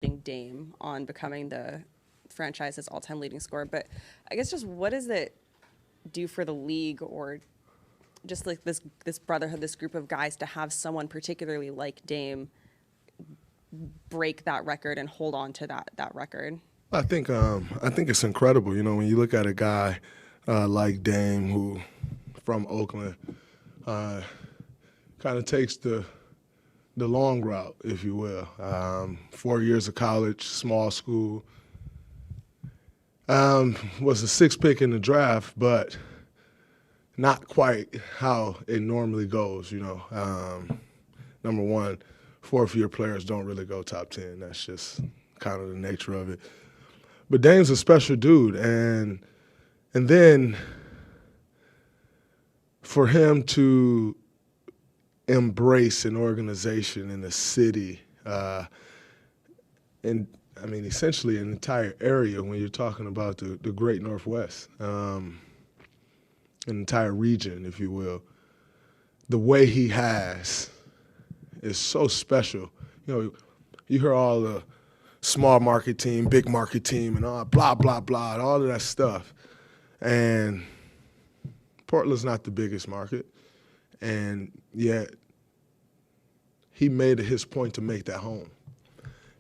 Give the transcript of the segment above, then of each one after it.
Dame on becoming the franchise's all-time leading scorer. But I guess just what does it do for the league, or just like this brotherhood, this group of guys, to have someone particularly like Dame break that record and hold on to that record? I think it's incredible. You know, when you look at a guy like Dame, who from Oakland, kind of takes the long route, if you will. 4 years of college, small school. Was a sixth pick in the draft, but not quite how it normally goes. You know, number one, fourth-year players don't really go top 10. That's just kind of the nature of it. But Dame's a special dude, and then for him to embrace an organization in a city, and I mean essentially an entire area when you're talking about the Great Northwest, an entire region, if you will. The way he has is so special. You know, you hear all the small market team, big market team, and all blah, blah, blah, and all of that stuff. And Portland's not the biggest market, and yet he made it his point to make that home.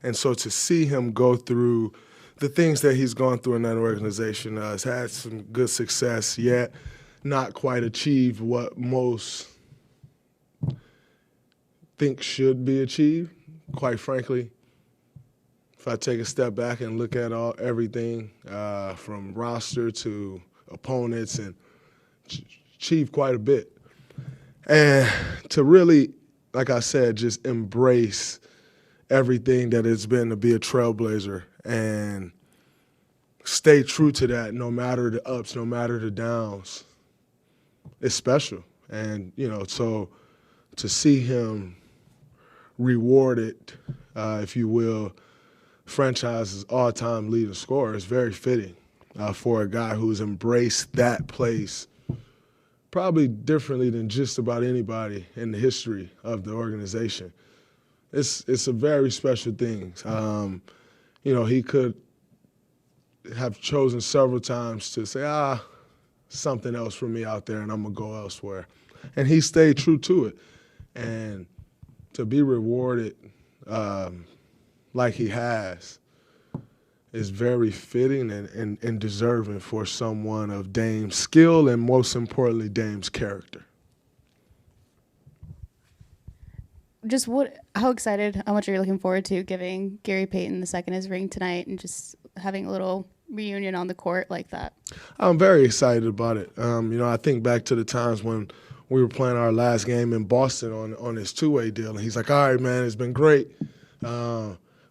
And so to see him go through the things that he's gone through in that organization, has had some good success, yet not quite achieved what most think should be achieved, quite frankly. If I take a step back and look at everything from roster to opponents, and achieve quite a bit. And to really, like I said, just embrace everything that it's been to be a trailblazer and stay true to that no matter the ups, no matter the downs. It's special. And, you know, so to see him rewarded, if you will, franchise's all-time leading scorer is very fitting for a guy who's embraced that place probably differently than just about anybody in the history of the organization. It's a very special thing. You know, he could have chosen several times to say, something else for me out there and I'm going to go elsewhere. And he stayed true to it. And to be rewarded like he has is very fitting and deserving for someone of Dame's skill and, most importantly, Dame's character. Just how much are you looking forward to giving Gary Payton II his ring tonight and just having a little reunion on the court like that? I'm very excited about it. You know, I think back to the times when we were playing our last game in Boston on his two-way deal, and he's like, all right, man, it's been great.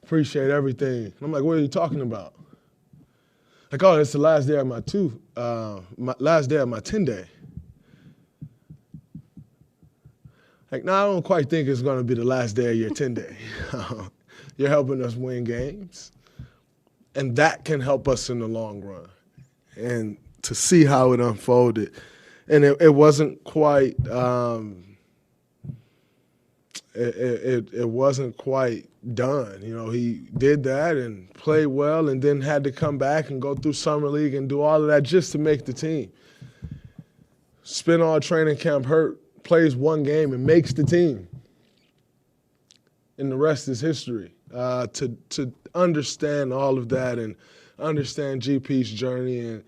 Appreciate everything. And I'm like, what are you talking about? Like, oh, it's the last day of my last day of my 10-day. Like, no, I don't quite think it's going to be the last day of your 10-day. You're helping us win games, and that can help us in the long run. And to see how it unfolded, and it wasn't quite it wasn't quite done. You know, he did that and played well and then had to come back and go through Summer League and do all of that just to make the team. Spent all training camp hurt, plays one game and makes the team. And the rest is history. To understand all of that and understand GP's journey and,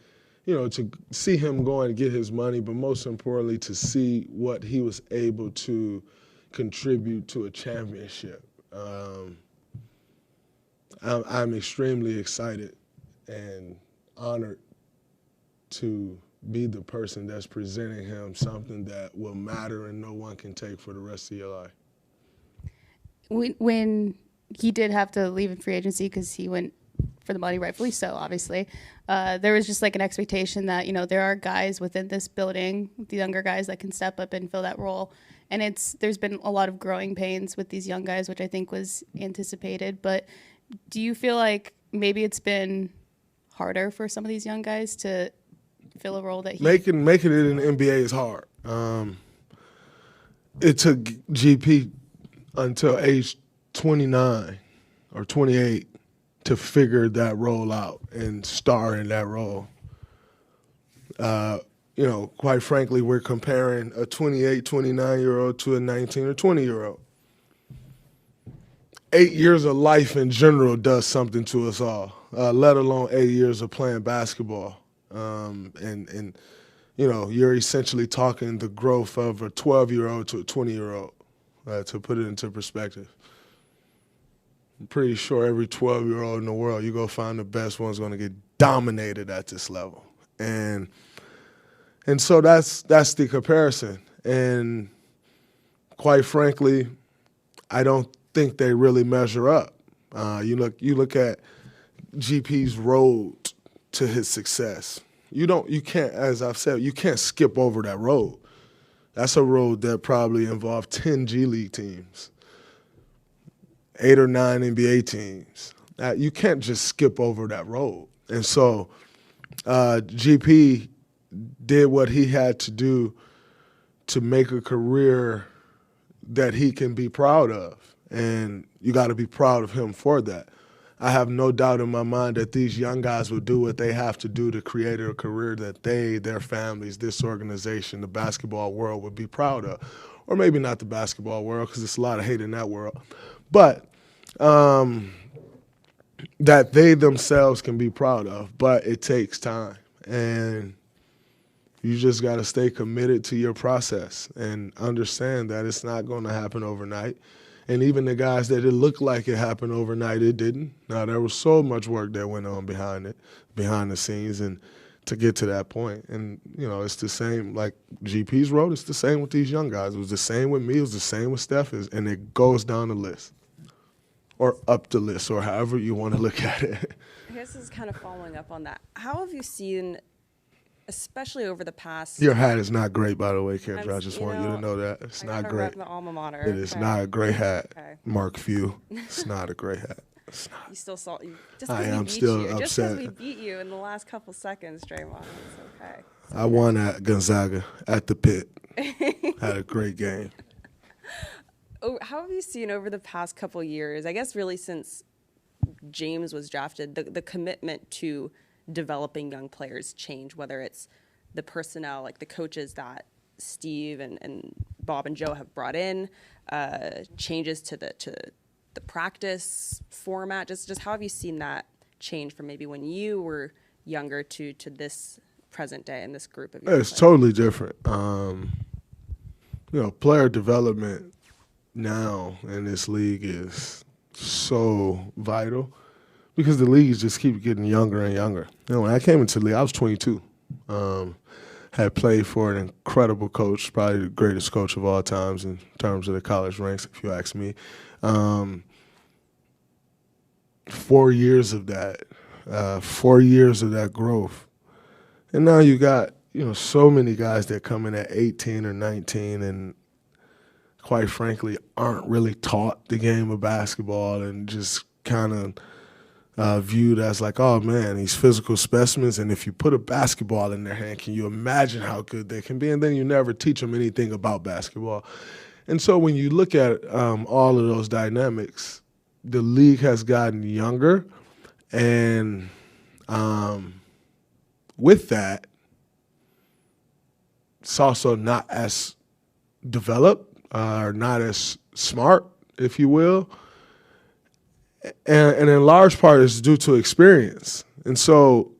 you know, to see him go and get his money, but most importantly, to see what he was able to contribute to a championship. I'm extremely excited and honored to be the person that's presenting him something that will matter and no one can take for the rest of your life. When he did have to leave in free agency because he went for the money, rightfully so, obviously, there was just like an expectation that, you know, there are guys within this building, the younger guys that can step up and fill that role. And there's been a lot of growing pains with these young guys, which I think was anticipated. But do you feel like maybe it's been harder for some of these young guys to fill a role that he... Making it in the NBA is hard. It took GP until age 29 or 28 to figure that role out and star in that role. Quite frankly, we're comparing a 28, 29-year-old to a 19 or 20-year-old. 8 years of life in general does something to us all, let alone 8 years of playing basketball. You're essentially talking the growth of a 12-year-old to a 20-year-old, to put it into perspective. I'm pretty sure every 12-year-old in the world, you go find the best one's going to get dominated at this level. And so that's the comparison. And quite frankly, I don't think they really measure up. You look at GP's road to his success. You can't, as I've said, you can't skip over that road. That's a road that probably involved 10 G League teams, 8 or 9 NBA teams. You can't just skip over that road. And so GP did what he had to do to make a career that he can be proud of. And you got to be proud of him for that. I have no doubt in my mind that these young guys will do what they have to do to create a career that they, their families, this organization, the basketball world would be proud of. Or maybe not the basketball world, because there's a lot of hate in that world. But that they themselves can be proud of. But it takes time. And you just got to stay committed to your process and understand that it's not going to happen overnight. And even the guys that it looked like it happened overnight, it didn't. Now, there was so much work that went on behind the scenes, and to get to that point. And, it's the same, like GP's road, it's the same with these young guys. It was the same with me. It was the same with Steph. And it goes down the list or up the list or however you want to look at it. I guess this is kind of following up on that. How have you seen, especially over the past... Your hat is not great, by the way, Kendra. I just want you to know that. It's not great. Rep the alma mater. It is not a great hat, Mark Few. It's not a great hat. It's not. You still saw... I am still upset. Just because we beat you in the last couple seconds, Draymond, it's okay. I won at Gonzaga at the pit. Had a great game. Oh, how have you seen over the past couple years, I guess really since James was drafted, the commitment to developing young players change, whether it's the personnel, like the coaches that Steve and Bob and Joe have brought in, changes to the practice format, just how have you seen that change from maybe when you were younger to this present day and this group of young players? It's totally different. Player development now in this league is so vital because the leagues just keep getting younger and younger. When I came into the league, I was 22. Had played for an incredible coach, probably the greatest coach of all times in terms of the college ranks, if you ask me. 4 years of that, 4 years of that growth. And now you got, so many guys that come in at 18 or 19 and quite frankly aren't really taught the game of basketball and just kind of viewed as like, oh, man, these physical specimens, and if you put a basketball in their hand, can you imagine how good they can be? And then you never teach them anything about basketball. And so when you look at all of those dynamics, the league has gotten younger, and with that, it's also not as developed or not as smart, if you will. And in large part, it's due to experience. And so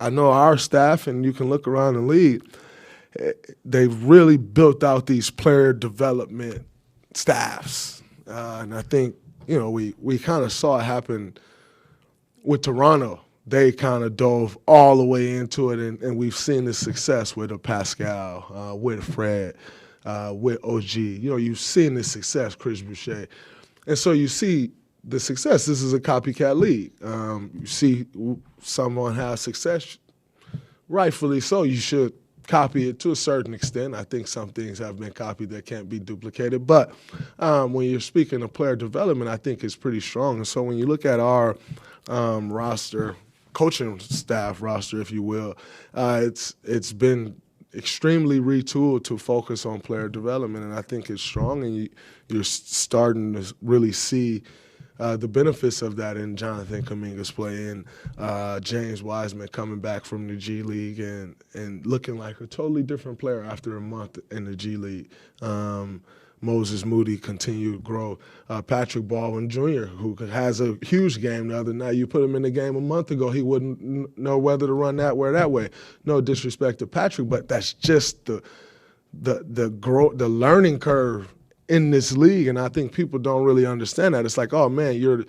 I know our staff, and you can look around the league, they've really built out these player development staffs. And I think, we kind of saw it happen with Toronto. They kind of dove all the way into it, and we've seen the success with a Pascal, with Fred, with OG. You've seen the success, Chris Boucher. And so you see the success. This is a copycat league. You see someone have success, rightfully so. You should copy it to a certain extent. I think some things have been copied that can't be duplicated. But when you're speaking of player development, I think it's pretty strong. And so when you look at our roster, coaching staff roster, if you will, it's been extremely retooled to focus on player development, and I think it's strong, and you're starting to really see the benefits of that in Jonathan Kuminga's play and James Wiseman coming back from the G League and looking like a totally different player after a month in the G League. Moses Moody continued to grow. Patrick Baldwin Jr., who has a huge game the other night. You put him in the game a month ago, he wouldn't know whether to run that way or that way. No disrespect to Patrick, but that's just the learning curve in this league, and I think people don't really understand that. It's like, oh man, you're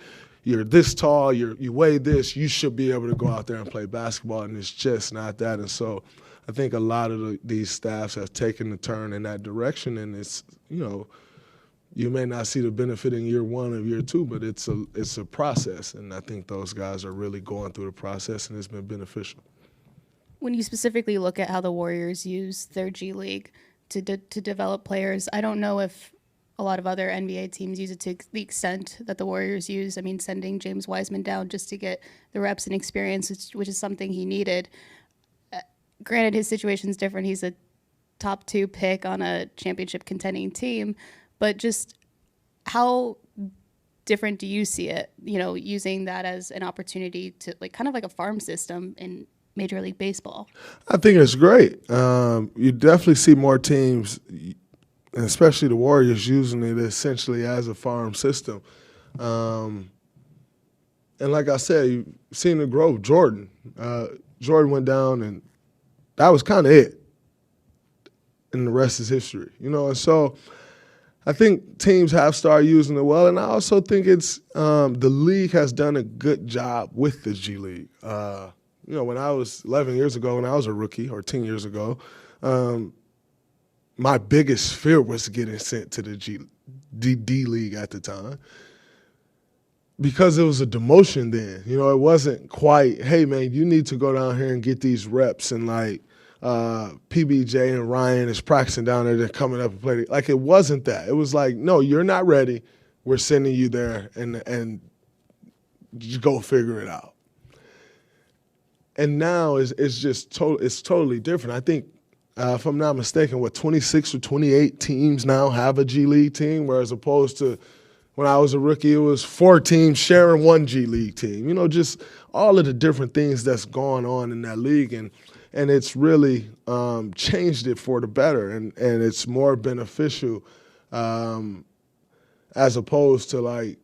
this tall, you weigh this, you should be able to go out there and play basketball, and it's just not that. And so I think a lot of these staffs have taken the turn in that direction, and it's, you may not see the benefit in year one or year two, but it's a process, and I think those guys are really going through the process, and it's been beneficial. When you specifically look at how the Warriors use their G League to develop players, I don't know if a lot of other NBA teams use it to the extent that the Warriors use. I mean, sending James Wiseman down just to get the reps and experience, which is something he needed. Granted, his situation's different. He's a top 2 pick on a championship contending team, but just how different do you see it, using that as an opportunity to kind of like a farm system in Major League Baseball? I think it's great. You definitely see more teams, and especially the Warriors, using it essentially as a farm system. And like I said, you've seen the growth. Jordan went down, and that was kind of it. And the rest is history, And so I think teams have started using it well, and I also think it's the league has done a good job with the G League. When I was 11 years ago, when I was a rookie, or 10 years ago, my biggest fear was getting sent to the D League at the time, because it was a demotion then. It wasn't quite, hey, man, you need to go down here and get these reps, and PBJ and Ryan is practicing down there, they're coming up and play. Like, it wasn't that. It was like, no, you're not ready. We're sending you there, and just go figure it out. And now it's just totally different. I think, if I'm not mistaken, 26 or 28 teams now have a G League team, whereas opposed to when I was a rookie, it was 4 teams sharing one G League team. Just all of the different things that's going on in that league, and it's really changed it for the better, and it's more beneficial as opposed to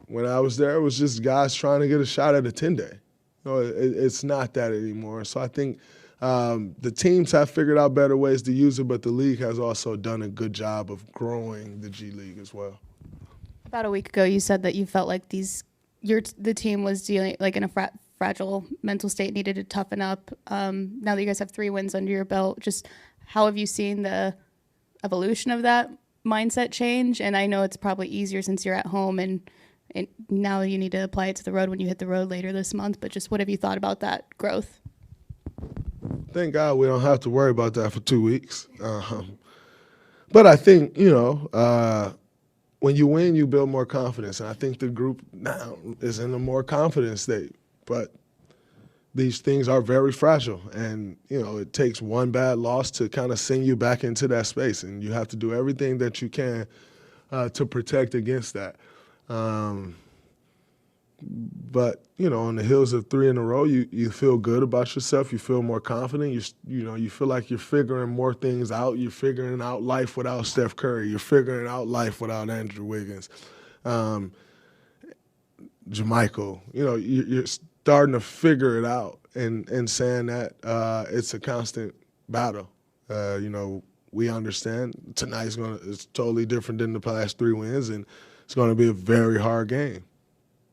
when I was there, it was just guys trying to get a shot at a 10-day. It's not that anymore. So I think the teams have figured out better ways to use it, but the league has also done a good job of growing the G League as well. About a week ago, you said that you felt like the team was dealing in a fragile mental state, needed to toughen up. Now that you guys have 3 wins under your belt, just how have you seen the evolution of that mindset change? And I know it's probably easier since you're at home, and now you need to apply it to the road when you hit the road later this month. But just what have you thought about that growth? Thank God we don't have to worry about that for 2 weeks. But I think, when you win, you build more confidence. And I think the group now is in a more confident state. But these things are very fragile. And, it takes one bad loss to kind of send you back into that space. And you have to do everything that you can to protect against that. But, on the heels of 3 in a row, you feel good about yourself. You feel more confident. You feel like you're figuring more things out. You're figuring out life without Steph Curry. You're figuring out life without Andrew Wiggins. JaMychal, you're starting to figure it out and saying that it's a constant battle. We understand tonight's it's totally different than the past 3 wins, and it's going to be a very hard game.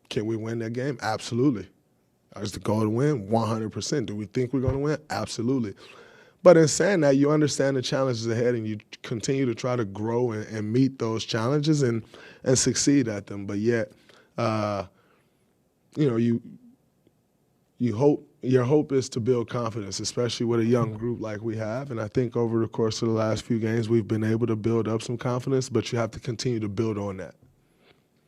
Can we win that game? Absolutely. Is the goal to win? 100%. Do we think we're going to win? Absolutely. But in saying that, you understand the challenges ahead, and you continue to try to grow and meet those challenges and succeed at them. But yet, you hope. Your hope is to build confidence, especially with a young group like we have. And I think over the course of the last few games, we've been able to build up some confidence, but you have to continue to build on that.